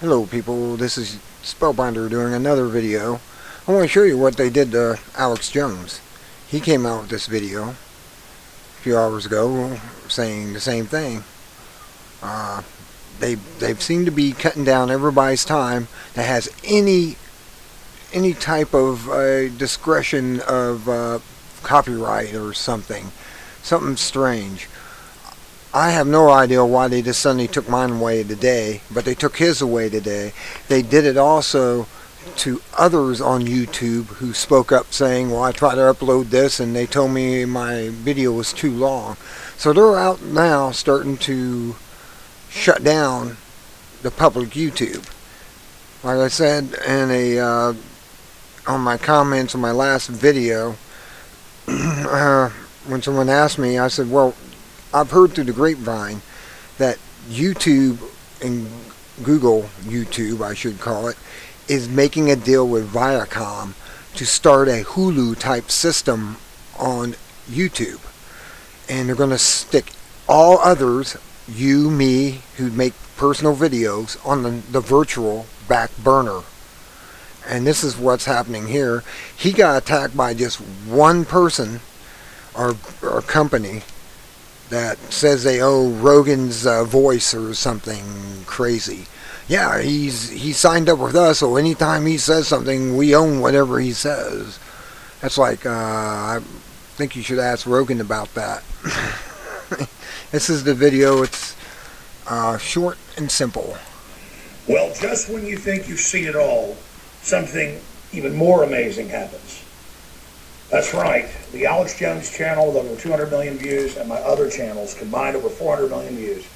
Hello people, this is Spellbinder doing another video. I want to show you what they did to Alex Jones. He came out with this video a few hours ago saying the same thing. They seem to be cutting down everybody's time that has any type of discretion of copyright or something strange. I have no idea why they just suddenly took mine away today, but they took his away today. They did it also to others on YouTube who spoke up saying, well, I tried to upload this and they told me my video was too long. So they're out now starting to shut down the public YouTube. Like I said in on my comments on my last video, when someone asked me, I said, well, I've heard through the grapevine that YouTube and Google YouTube, I should call it, is making a deal with Viacom to start a Hulu type system on YouTube. And they're going to stick all others, you, me, who make personal videos, on the virtual back burner. And this is what's happening here. He got attacked by just one person or company that says they owe Rogan's voice or something crazy. Yeah, he signed up with us, so anytime he says something, we own whatever he says. That's like, I think you should ask Rogan about that. This is the video. It's short and simple. Well, just when you think you've seen it all, something even more amazing happens. That's right. The Alex Jones channel with over 200 million views and my other channels combined over 400 million views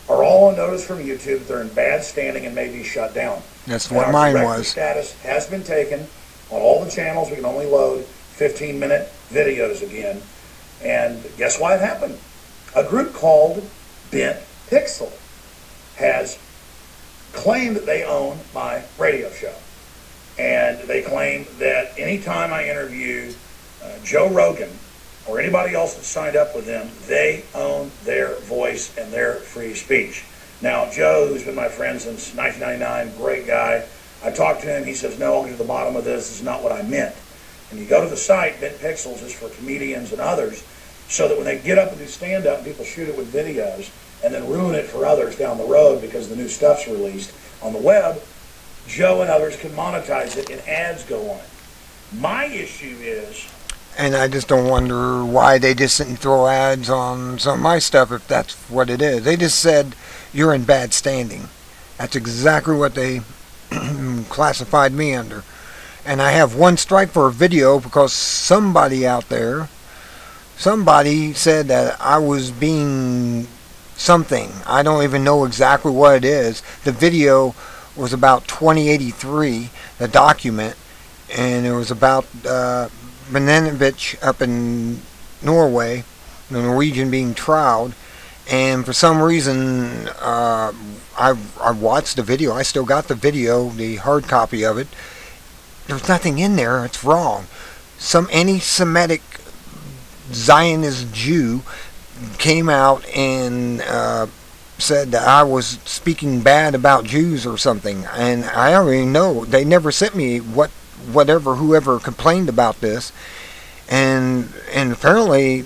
are all on notice from YouTube that they're in bad standing and may be shut down. That's what mine was. Status has been taken on all the channels. We can only load 15-minute videos again. And guess why it happened? A group called Bent Pixel has claimed that they own my radio show. And they claim that anytime I interview Joe Rogan or anybody else that signed up with them, they own their voice and their free speech. Now, Joe, who's been my friend since 1999, great guy. I talked to him. He says, no, I'll get to the bottom of this. This is not what I meant. And you go to the site, Bent Pixels is for comedians and others, so that when they get up and do stand-up, people shoot it with videos and then ruin it for others down the road because the new stuff's released on the web, Joe and others can monetize it and ads go on it. My issue is... And I just don't wonder why they just didn't throw ads on some of my stuff if that's what it is. They just said, you're in bad standing. That's exactly what they classified me under. And I have one strike for a video because somebody out there, somebody said that I was being something. I don't even know exactly what it is. The video was about 2083, the document, and it was about Benenovich up in Norway, the Norwegian being trialed, and for some reason I watched the video. I still got the video, the hard copy of it. There's nothing in there. It's wrong. Some anti-Semitic Zionist Jew came out and said that I was speaking bad about Jews or something, and I already know they never sent me whoever complained about this, and apparently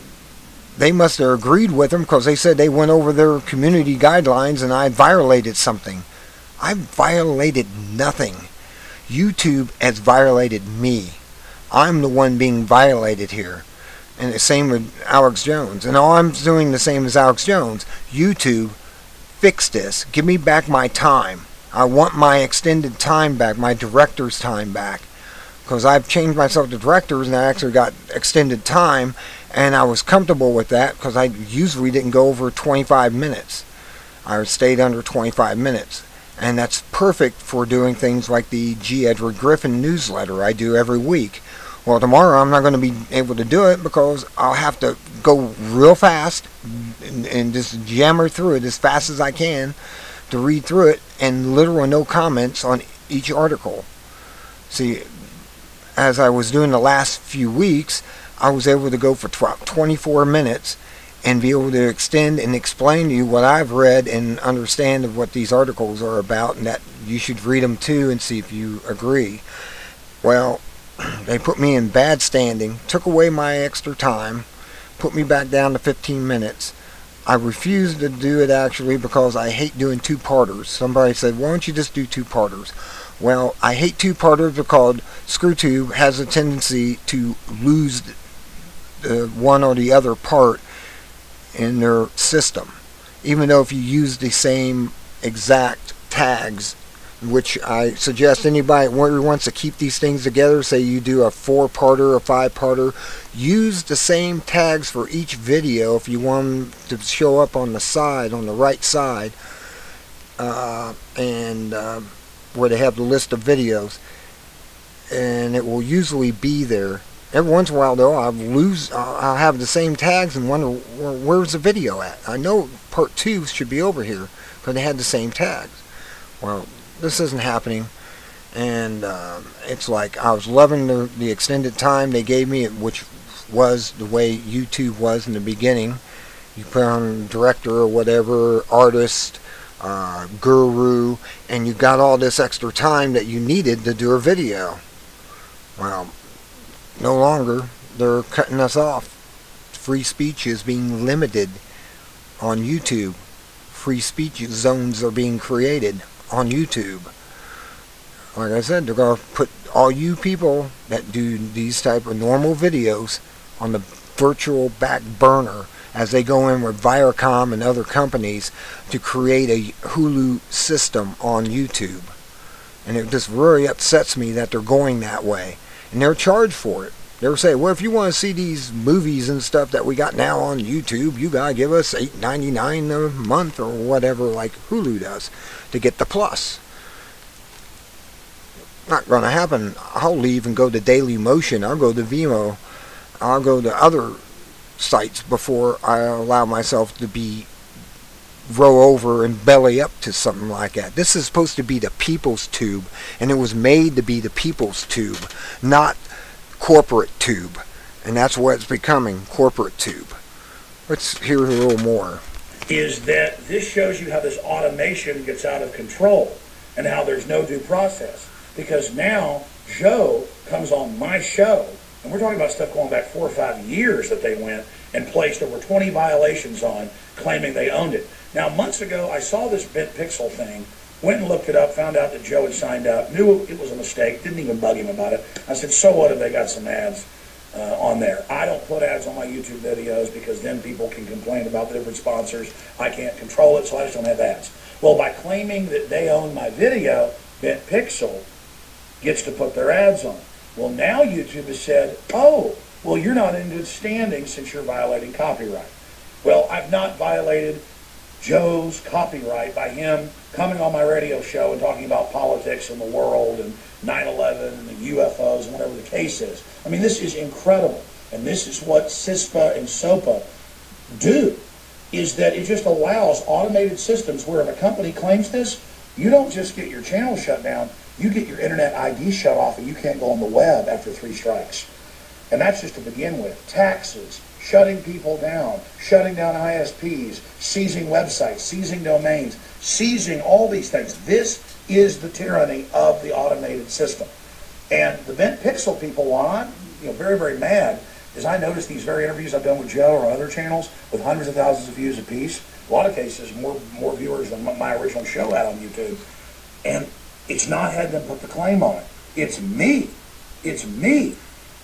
they must have agreed with them because they said they went over their community guidelines and I violated something. I violated nothing. YouTube has violated me. I'm the one being violated here. And the same with Alex Jones. And all I'm doing the same as Alex Jones. YouTube, fix this. Give me back my time. I want my extended time back, my director's time back. Because I've changed myself to directors and I actually got extended time. And I was comfortable with that because I usually didn't go over 25 minutes. I stayed under 25 minutes. And that's perfect for doing things like the G. Edward Griffin newsletter I do every week. Well, tomorrow I'm not going to be able to do it because I'll have to go real fast and just jammer through it as fast as I can to read through it, and literally no comments on each article. See, as I was doing the last few weeks, I was able to go for 24 minutes and be able to extend and explain to you what I've read and understand of what these articles are about, and that you should read them too and see if you agree. Well, they put me in bad standing, took away my extra time, put me back down to 15 minutes. I refused to do it actually because I hate doing two-parters. Somebody said, why don't you just do two-parters? Well, I hate two-parters because ScrewTube has a tendency to lose the one or the other part in their system. Even though if you use the same exact tags, which I suggest anybody who wants to keep these things together, say you do a 4-parter, a 5-parter, use the same tags for each video if you want them to show up on the side, on the right side, and where they have the list of videos, and it will usually be there. Every once in a while though, I'll have the same tags and wonder where's the video at. I know part 2 should be over here because they had the same tags. Well, this isn't happening, and it's like I was loving the extended time they gave me, which was the way YouTube was in the beginning. You put on director or whatever, artist, guru, and you got all this extra time that you needed to do a video. Well, no longer. They're cutting us off. Free speech is being limited on YouTube. Free speech zones are being created on YouTube. Like I said, they're going to put all you people that do these type of normal videos on the virtual back burner as they go in with Viacom and other companies to create a Hulu system on YouTube. And it just really upsets me that they're going that way. And they're charged for it. They'll say, well, if you want to see these movies and stuff that we got now on YouTube, you got to give us $8.99 a month or whatever, like Hulu does, to get the plus. Not going to happen. I'll leave and go to Daily Motion. I'll go to Vimeo. I'll go to other sites before I allow myself to be roll over and belly up to something like that. This is supposed to be the people's tube, and it was made to be the people's tube, not corporate tube. And that's what it's becoming, corporate tube. Let's hear a little more. Is that this shows you how this automation gets out of control and how there's no due process. Because now Joe comes on my show, and we're talking about stuff going back 4 or 5 years that they went and placed over 20 violations on, claiming they owned it. Now, months ago, I saw this bent pixel thing, went and looked it up, found out that Joe had signed up, knew it was a mistake, didn't even bug him about it. I said, so what if they got some ads on there? I don't put ads on my YouTube videos because then people can complain about the different sponsors. I can't control it, so I just don't have ads. Well, by claiming that they own my video, Bent Pixel gets to put their ads on. Well, now YouTube has said, oh, well, you're not in good standing since you're violating copyright. Well, I've not violated Joe's copyright by him coming on my radio show and talking about politics in the world and 9/11 and the UFOs and whatever the case is. I mean, this is incredible. And this is what CISPA and SOPA do, is that it just allows automated systems where if a company claims this, you don't just get your channel shut down, you get your internet ID shut off and you can't go on the web after 3 strikes. And that's just to begin with. Taxes, shutting people down, shutting down ISPs, seizing websites, seizing domains, seizing all these things. This is the tyranny of the automated system. And the Bent Pixel people, while I'm very, very mad, is I noticed these very interviews I've done with Joe or other channels with hundreds of thousands of views apiece, a lot of cases more viewers than my original show had on YouTube. And it's not had them put the claim on it. It's me. It's me.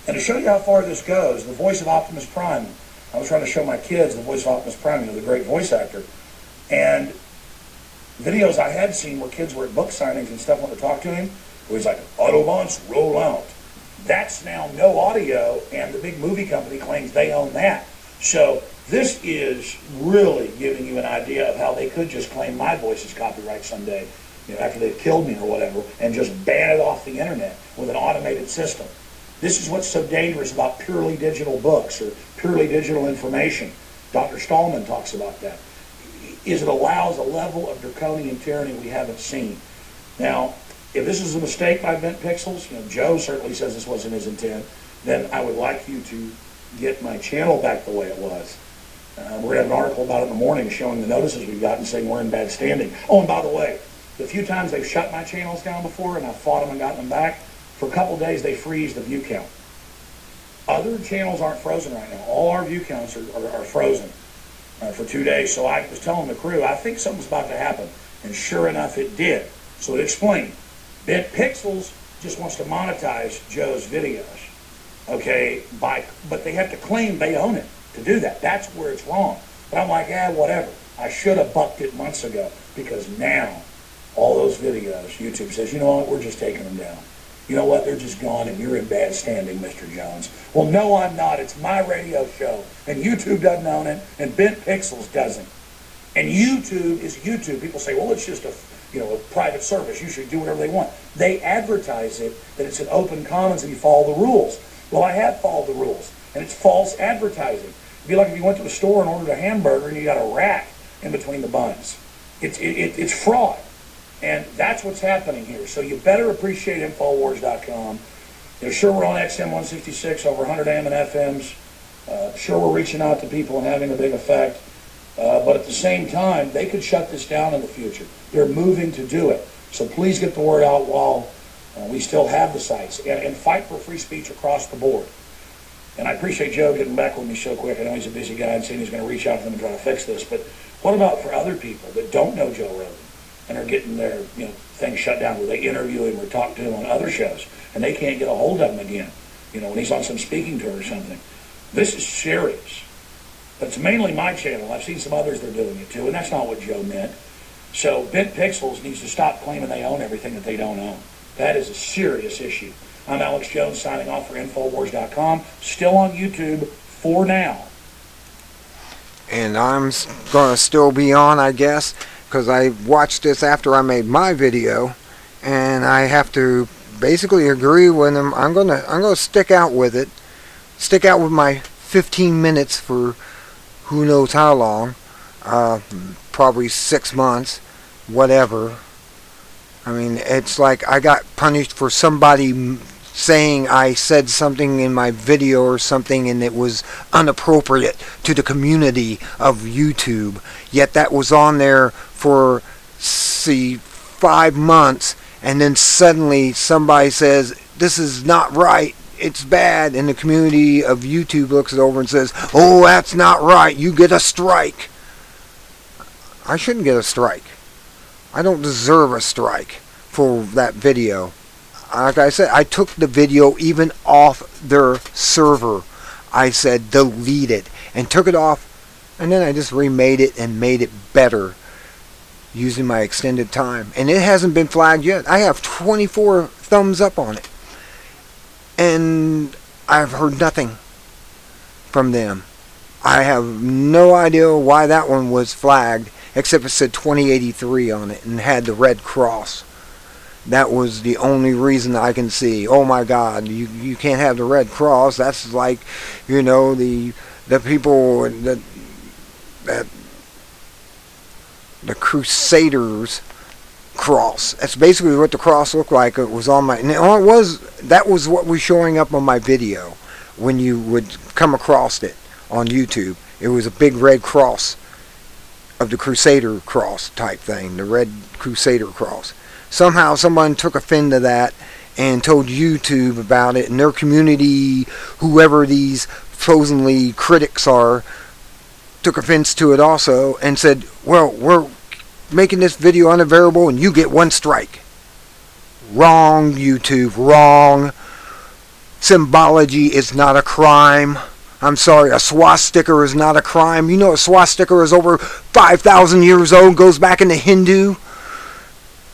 And to show you how far this goes, the voice of Optimus Prime, I was trying to show my kids the voice of Optimus Prime, the great voice actor. And videos I had seen where kids were at book signings and stuff when to talk to him, it was like, Autobots roll out. That's now no audio, and the big movie company claims they own that. So this is really giving you an idea of how they could just claim my voice as copyright someday, after they've killed me or whatever, and just ban it off the internet with an automated system. This is what's so dangerous about purely digital books or purely digital information. Dr. Stallman talks about that. Is it allows a level of draconian tyranny we haven't seen. Now, if this is a mistake by Bent Pixels, Joe certainly says this wasn't his intent, then I would like you to get my channel back the way it was. We're going to have an article about it in the morning showing the notices we've gotten saying we're in bad standing. Oh, and by the way, the few times they've shut my channels down before and I've fought them and gotten them back, for a couple of days they freeze the view count. Other channels aren't frozen right now. All our view counts are frozen for 2 days. So I was telling the crew, I think something's about to happen. And sure enough, it did. So it explained. Bent Pixels just wants to monetize Joe's videos. Okay, but they have to claim they own it to do that. That's where it's wrong. But I'm like, whatever. I should have bucked it months ago, because now all those videos, YouTube says, you know what, we're just taking them down. You know what, they're just gone and you're in bad standing, Mr. Jones. Well, no, I'm not. It's my radio show, and YouTube doesn't own it, and Bent Pixels doesn't. And YouTube is YouTube. People say, well, it's just a private service. You should do whatever they want. They advertise it that it's an open commons and you follow the rules. Well, I have followed the rules, and it's false advertising. It'd be like if you went to a store and ordered a hamburger and you got a rat in between the buns. It's fraud, and that's what's happening here. So you better appreciate Infowars.com. Sure, we're on XM 166 over 100 AM and FMs. Sure, we're reaching out to people and having a big effect. But at the same time, they could shut this down in the future. They're moving to do it. So please get the word out while we still have the sites, and fight for free speech across the board. And I appreciate Joe getting back with me so quick. I know he's a busy guy and saying he's going to reach out to them and try to fix this. But what about for other people that don't know Joe Rogan and are getting their things shut down, where they interview him or talk to him on other shows and they can't get a hold of him again? When he's on some speaking tour or something. This is serious. But it's mainly my channel. I've seen some others that are doing it too, and that's not what Joe meant. So Bent Pixels needs to stop claiming they own everything that they don't own. That is a serious issue. I'm Alex Jones signing off for Infowars.com. Still on YouTube for now. And I'm going to still be on, I guess, because I watched this after I made my video, and I have to basically agree with them. I'm going to stick out with it. Stick out with my 15 minutes for who knows how long. Probably 6 months, whatever. I mean, it's like I got punished for somebody saying I said something in my video or something and it was inappropriate to the community of YouTube. Yet that was on there for, 5 months, and then suddenly somebody says, this is not right, it's bad, and the community of YouTube looks it over and says, oh, that's not right, you get a strike. I shouldn't get a strike. I don't deserve a strike for that video. Like I said, I took the video even off their server. I said delete it and took it off, and then I just remade it and made it better using my extended time. And it hasn't been flagged yet. I have 24 thumbs up on it. And I've heard nothing from them. I have no idea why that one was flagged, except it said 2083 on it and had the red cross. That was the only reason I can see. Oh my God, you can't have the red cross. That's like, the people that the Crusaders cross. That's basically what the cross looked like. It was on my, and that was what was showing up on my video when you would come across it on YouTube. It was a big red cross of the Crusader cross type thing, the red Crusader cross. Somehow someone took offense to that and told YouTube about it, and their community, whoever these supposedly critics are, took offense to it also and said, well, we're making this video unavailable and you get 1 strike. Wrong, YouTube, wrong. Symbology is not a crime. I'm sorry, a swastika is not a crime. You know, a swastika is over 5,000 years old, goes back into Hindu.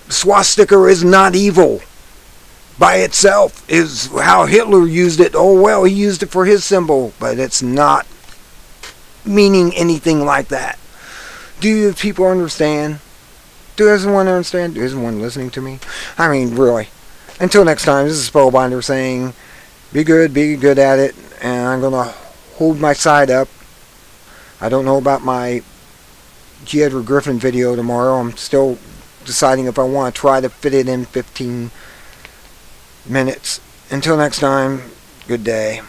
Swastika is not evil by itself, is how Hitler used it. Oh well, he used it for his symbol, but it's not meaning anything like that. Do you people understand? Does everyone understand? Is everyone listening to me? I mean, really. Until next time, this is Spellbinder saying, be good at it, and I'm going to hold my side up. I don't know about my G. Edward Griffin video tomorrow. I'm still deciding if I want to try to fit it in 15 minutes. Until next time, good day.